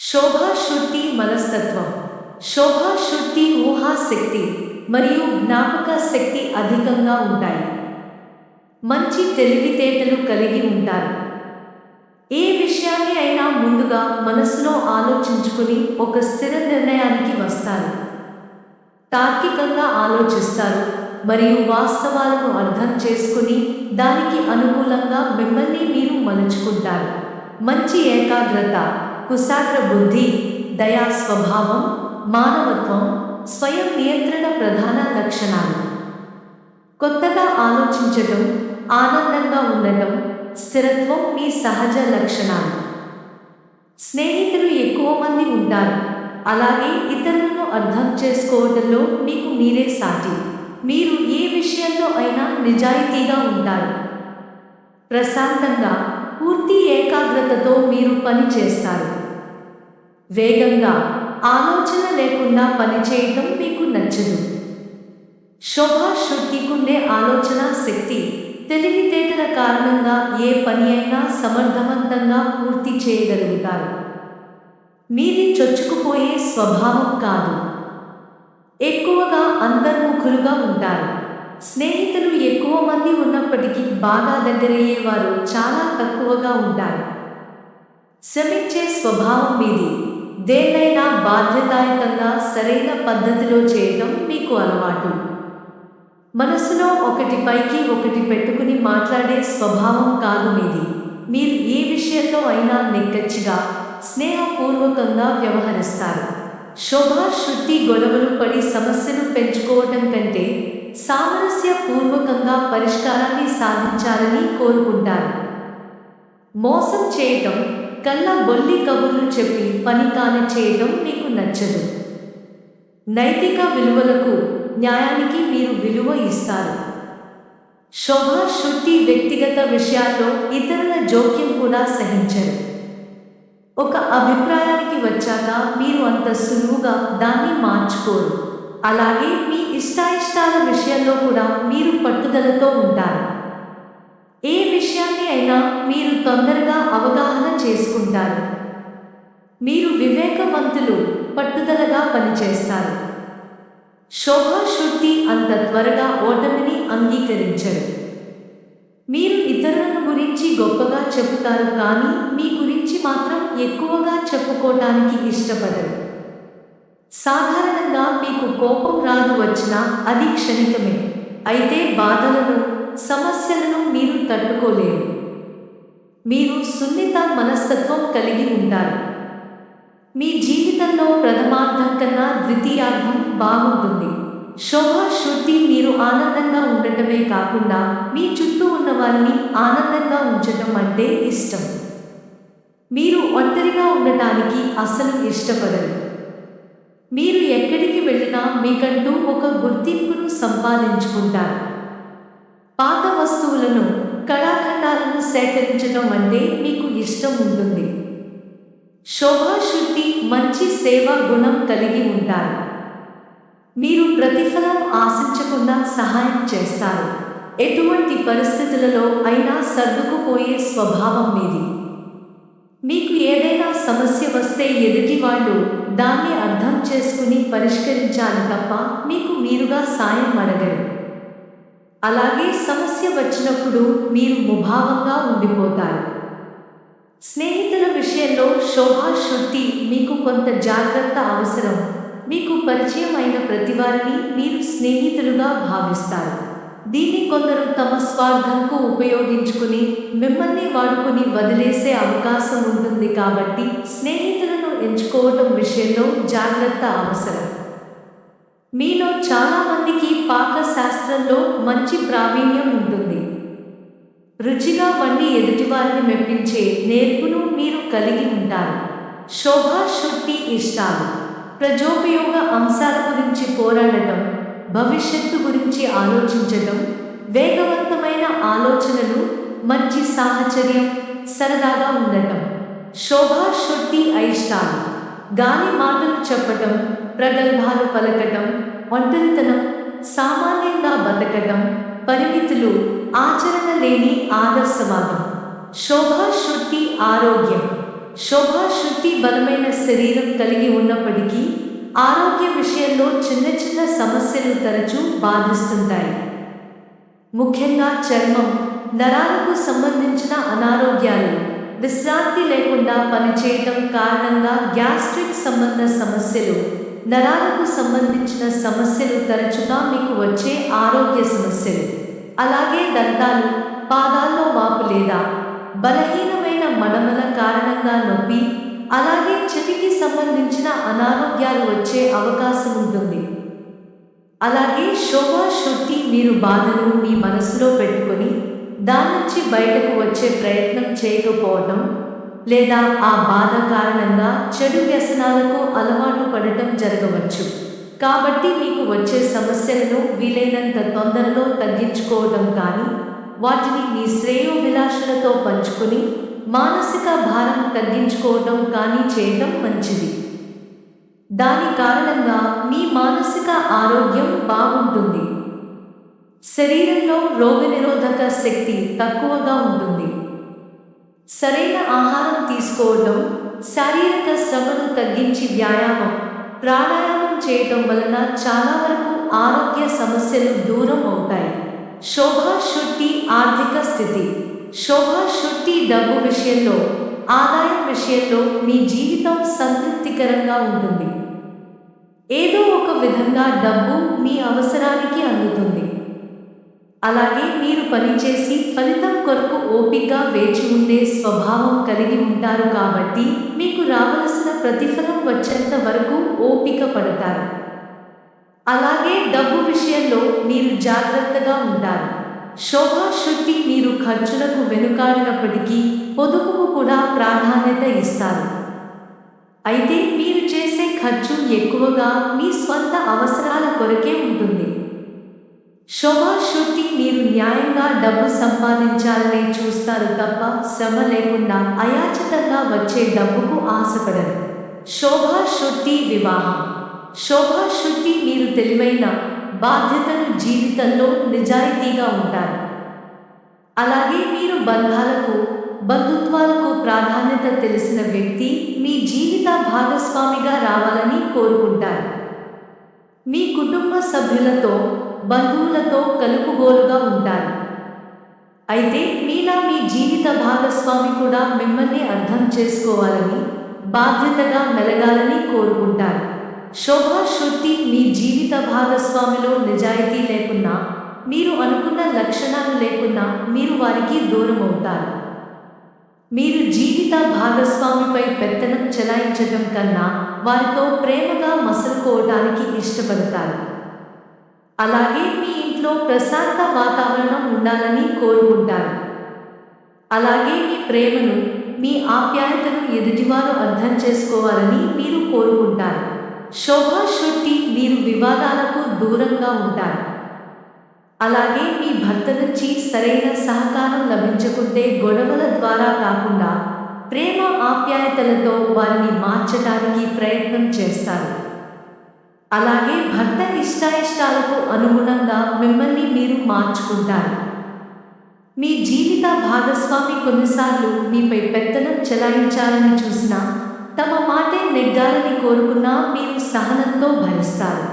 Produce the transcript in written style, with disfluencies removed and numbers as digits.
శోభా శుద్ధి మనస్తత్వం. శోభా శుద్ధి ఊహాశక్తి మరియు జ్ఞాపక శక్తి అధికంగా ఉంటాయి. మంచి తెలివితేటలు కలిగి ఉంటారు. ఏ విషయాన్ని అయినా ముందుగా మనసులో ఆలోచించుకుని ఒక స్థిర నిర్ణయానికి వస్తారు. తార్కికంగా ఆలోచిస్తారు మరియు వాస్తవాలను అర్థం చేసుకుని దానికి అనుకూలంగా మిమ్మల్ని మీరు మలుచుకుంటారు. మంచి ఏకాగ్రత, కుశాగ్ర బుద్ధి, దయా స్వభావం, మానవత్వం, స్వయం నియంత్రణ ప్రధాన లక్షణాలు. కొత్తగా ఆలోచించటం, ఆనందంగా ఉండటం, స్థిరత్వం మీ సహజ లక్షణాలు. స్నేహితులు ఎక్కువ మంది ఉంటారు, అలాగే ఇతరులను అర్థం చేసుకోవడంలో మీకు మీరే సాటి. మీరు ఏ విషయంలో అయినా నిజాయితీగా ఉంటారు. ప్రశాంతంగా, పూర్తి ఏకాగ్రతతో మీరు పని చేస్తారు. వేగంగా, ఆలోచన లేకుండా పనిచేయటం మీకు నచ్చదు. శోభా శుద్ధికుండే ఆలోచన శక్తి, తెలివితేటల కారణంగా ఏ పని అయినా సమర్థవంతంగా పూర్తి చేయగలుగుతారు. మీది చొచ్చుకుపోయే స్వభావం కాదు. ఎక్కువగా అంతర్ముఖులుగా ఉంటారు. స్నేహితులు ఎక్కువ మంది ఉన్నప్పటికీ బాగా దగ్గరయ్యేవారు చాలా తక్కువగా ఉంటారు. శ్రమించే స్వభావం మీది. దేన్నైనా బాధ్యతాయుతంగా సరైన పద్ధతిలో చేయటం మీకు అలవాటు. మనసులో ఒకటి పైకి ఒకటి పెట్టుకుని మాట్లాడే స్వభావం కాదు మీది. మీరు ఏ విషయంలో అయినా నిక్కచ్చిగా, స్నేహపూర్వకంగా వ్యవహరిస్తారు. శోభా శుద్ధి గొడవలు పడి సమస్యను పెంచుకోవటం కంటే సామరస్యపూర్వకంగా పరిష్కారాన్ని సాధించాలని కోరుకుంటారు. మోసం చేయటం, కళ్ళ బొల్లి కబుర్లు చెప్పి పని కాని చేయటం మీకు నచ్చదు. నైతిక విలువలకు, న్యాయానికి మీరు విలువ ఇస్తారు. శోభా శుద్ధి వ్యక్తిగత విషయాల్లో ఇతరుల జోక్యం కూడా సహించరు. ఒక అభిప్రాయానికి వచ్చాక మీరు అంత సులువుగా దాన్ని మార్చుకోరు. అలాగే మీ ఇష్టాయిష్టాల విషయంలో కూడా మీరు పట్టుదలతో ఉంటారు. ఏ విషయాన్ని అయినా మీరు తొందరగా అవగాహన చేసుకుంటారు. మీరు వివేకవంతులు, పట్టుదలగా పనిచేస్తారు. శోభా శుద్ధి అంత త్వరగా ఓటమిని అంగీకరించరు. మీరు ఇతరులను గురించి గొప్పగా చెబుతారు కానీ మీ గురించి మాత్రం ఎక్కువగా చెప్పుకోవటానికి ఇష్టపడరు. సాధారణంగా మీకు కోపం రాదు, వచ్చినా అది క్షణికమే. అయితే బాధలను, సమస్యలను మీరు తట్టుకోలేరు. మీరు సున్నిత మనస్తత్వం కలిగి ఉంటారు. మీ జీవితంలో ప్రథమార్థం కన్నా ద్వితీయార్థం బాగుంటుంది. శోభా శుద్ధి మీరు ఆనందంగా ఉండటమే కాకుండా మీ చుట్టూ ఉన్న వారిని ఆనందంగా ఉంచటం అంటే ఇష్టం. మీరు ఒంటరిగా ఉండటానికి అసలు ఇష్టపడరు. మీరు ఎక్కడికి వెళ్ళినా మీకంటూ ఒక గుర్తింపును సంపాదించుకుంటారు. పాత వస్తువులను, కళాఖండాలను సేకరించడం అంటే మీకు ఇష్టం ఉంటుంది. శోభా శుద్ధి మంచి సేవా గుణం కలిగి ఉంటారు. మీరు ప్రతిఫలం ఆశించకుండా సహాయం చేస్తారు. ఎటువంటి పరిస్థితులలో అయినా సర్దుకుపోయే స్వభావం మీది. మీకు ఏదైనా సమస్య వస్తే ఎదుటి వాళ్ళు దాన్ని అర్థం చేసుకుని పరిష్కరించాలి తప్ప మీకు మీరుగా సాయం అడగరు. అలాగే సమస్య వచ్చినప్పుడు మీరు ముభావంగా ఉండిపోతారు. స్నేహితుల విషయంలో శోభా శుద్ధి మీకు కొంత జాగ్రత్త అవసరం. మీకు పరిచయం అయిన ప్రతివారిని మీరు స్నేహితులుగా భావిస్తారు. దీన్ని కొందరు తమ స్వార్థంకు ఉపయోగించుకుని మిమ్మల్ని వాడుకుని వదిలేసే అవకాశం ఉంటుంది. కాబట్టి స్నేహితులను ఎంచుకోవటం విషయంలో జాగ్రత్త అవసరం. మీలో చాలామందికి పాకశాస్త్రంలో మంచి ప్రావీణ్యం ఉంటుంది. రుచిగా వండి ఎదుటివారిని మెప్పించే నేర్పును మీరు కలిగి ఉంటారు. శోభా శుద్ధి ఇష్టాలు, ప్రజోపయోగ అంశాల గురించి పోరాడటం, భవిష్యత్తు గురించి ఆలోచించటం, వేగవంతమైన ఆలోచనలు, మంచి సాహచర్యం, సరదాగా ఉండటం. శోభా శుద్ధి అయిష్టాలు, గాలి మాటలు చెప్పటం, ప్రగల్భాలు పలకటం, ఒంటరితనం, సామాన్యంగా బతకటం, పరిమితులు, ఆచరణ లేని ఆదర్శవాదం. శోభా శుద్ధి ఆరోగ్యం, శోభ శృతి బలమైన శరీరం కలిగి ఉన్నప్పటికీ ఆరోగ్య విషయంలో చిన్న చిన్న సమస్యలు తరచూ బాధిస్తుంటాయి. ముఖ్యంగా చర్మం, నరాలకు సంబంధించిన అనారోగ్యాలు, విశ్రాంతి లేకుండా పనిచేయటం కారణంగా గ్యాస్ట్రిక్ సంబంధ సమస్యలు, నరాలకు సంబంధించిన సమస్యలు తరచుగా మీకు వచ్చే ఆరోగ్య సమస్యలు. అలాగే దంతాలు, పాదాల్లో వాపు లేదా బలహీనమైన మడమల కారణంగా నొప్పి, అలాగే చెవికి సంబంధించిన అనారోగ్యాలు వచ్చే అవకాశం ఉంటుంది. అలాగే శోభ శృతి మీరు బాధను మీ మనసులో పెట్టుకొని దాని నుంచి బయటకు వచ్చే ప్రయత్నం చేయకపోవటం, లేదా ఆ బాధ కారణంగా చెడు వ్యసనాలకు అలవాటు పడటం జరగవచ్చు. కాబట్టి మీకు వచ్చే సమస్యలను వీలైనంత తొందరలో తగ్గించుకోవడం కానీ, వాటిని మీ శ్రేయోభిలాషులతో పంచుకొని మానసిక భారం తగ్గించుకోవడం కానీ చేయటం మంచిది. దాని కారణంగా మీ మానసిక ఆరోగ్యం బాగుంటుంది. శరీరంలో రోగనిరోధక శక్తి తక్కువగా ఉంటుంది. సరైన ఆహారం తీసుకోవడం, శారీరక శ్రమను తగ్గించి వ్యాయామం, ప్రాణాయామం చేయటం వలన చాలా వరకు ఆరోగ్య సమస్యలు దూరం అవుతాయి. శోభ శృతి ఆర్థిక స్థితి. శోభ శృతి డబ్బు విషయంలో, ఆదాయం విషయంలో మీ జీవితం సంతృప్తికరంగా ఉంటుంది. ఏదో ఒక విధంగా డబ్బు మీ అవసరానికి అందుతుంది. అలాగే మీరు పనిచేసి ఫలితం కొరకు ఓపికగా వేచి ఉండే స్వభావం కలిగి ఉంటారు కాబట్టి మీకు రావలసిన ప్రతిఫలం వచ్చేంత వరకు ఓపిక పడతారు. అలాగే డబ్బు విషయంలో మీరు జాగ్రత్తగా ఉంటారు. శోభ శృతి మీరు ఖర్చులకు వెనుకాడినప్పటికీ పొదుపుకు కూడా ప్రాధాన్యత ఇస్తారు. అయితే మీరు చేసే ఖర్చు ఎక్కువగా మీ స్వంత అవసరాల కొరకే ఉంటుంది. శోభ శృతి మీరు న్యాయంగా డబ్బు సంపాదించాలనే చూస్తారు తప్ప శ్రమ లేకుండా అయాచితంగా వచ్చే డబ్బుకు ఆశపడరు. శోభ శృతి వివాహం. శోభ శృతి మీరు తెలివైన, బాధ్యతలు జీవితంలో నిజాయితీగా ఉంటారు. అలాగే మీరు బంధాలకు, బంధుత్వాలకు ప్రాధాన్యత తెలిసిన వ్యక్తి మీ జీవిత భాగస్వామిగా రావాలని కోరుకుంటారు. మీ కుటుంబ సభ్యులతో, బంధువులతో కలుపుగోలుగా ఉంటారు. అయితే మీలా మీ జీవిత భాగస్వామి కూడా మిమ్మల్ని అర్థం చేసుకోవాలని, బాధ్యతగా మెలగాలని కోరుకుంటారు. శోభ శృతి మీ జీవిత భాగస్వామిలో నిజాయితీ లేకున్నా, మీరు అనుకున్న లక్షణాలు లేకున్నా మీరు వారికి దూరం అవుతారు. మీరు జీవిత భాగస్వామిపై పెత్తనం చెలాయించటం కన్నా వారితో ప్రేమగా మసలుకోవడానికి ఇష్టపడతారు. అలాగే మీ ఇంట్లో ప్రశాంత వాతావరణం ఉండాలని కోరుకుంటారు. అలాగే మీ ప్రేమను, మీ ఆప్యాయతను ఎదుటివారు అర్థం చేసుకోవాలని మీరు కోరుకుంటారు. శోభ శృతి మీరు వివాదాలకు దూరంగా ఉంటారు. అలాగే మీ భర్త నుంచి సరైన సహకారం లభించకుంటే గొడవల ద్వారా కాకుండా ప్రేమ ఆప్యాయతలతో వారిని మార్చడానికి ప్రయత్నం చేస్తారు. అలాగే భర్త ఇష్టాయిష్టాలకు అనుగుణంగా మిమ్మల్ని మీరు మార్చుకుంటారు. మీ జీవిత భాగస్వామి కొన్నిసార్లు మీపై పెత్తనం చెలాయించాలని చూసినా, తమ మాటే నెగ్గాలని కోరుకున్నా మీరు సహనంతో భరిస్తారు.